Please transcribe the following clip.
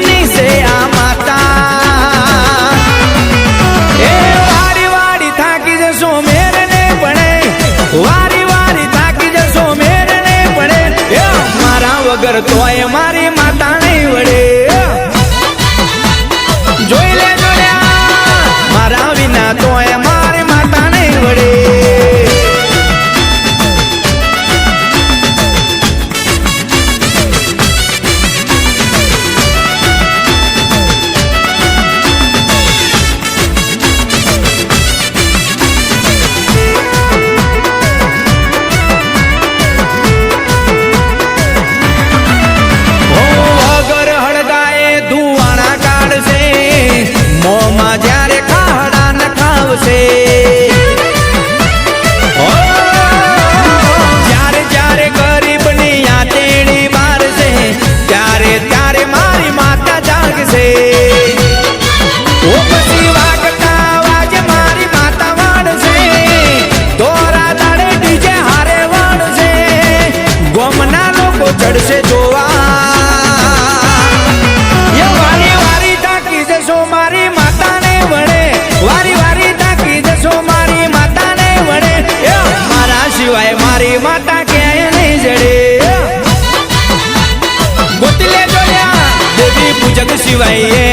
ની છે આ માતા એ વારી વારી થાકી જશો મેર ને પડે વારી વારી થાકી જશો મેર ને પડે મારા વગર તોય મારી માતા નહીં વડે જોઈ લે જોડ્યા મારા વિના તોય મારી માતા નહીં વડે જ્યારે જ્યારે ગરીબની આતેડી બાર છે ત્યારે ત્યારે મારી માતા જાગશે ઓ પછી વાગતા વાજે મારી માતા વાળશે દોરા દાડે ડીજે હારે વાળશે ગોમના લોકો ચડશે જોવા એ વારી વારી તાકી જશો મારી માતાને વડે વારી વારી તાકી જશો મારી માતાને વડે મારા સિવાય મારી માતા ક્યાંય નહીં જડે ગોતલે જોડ્યા દેવી પૂજક સિવાય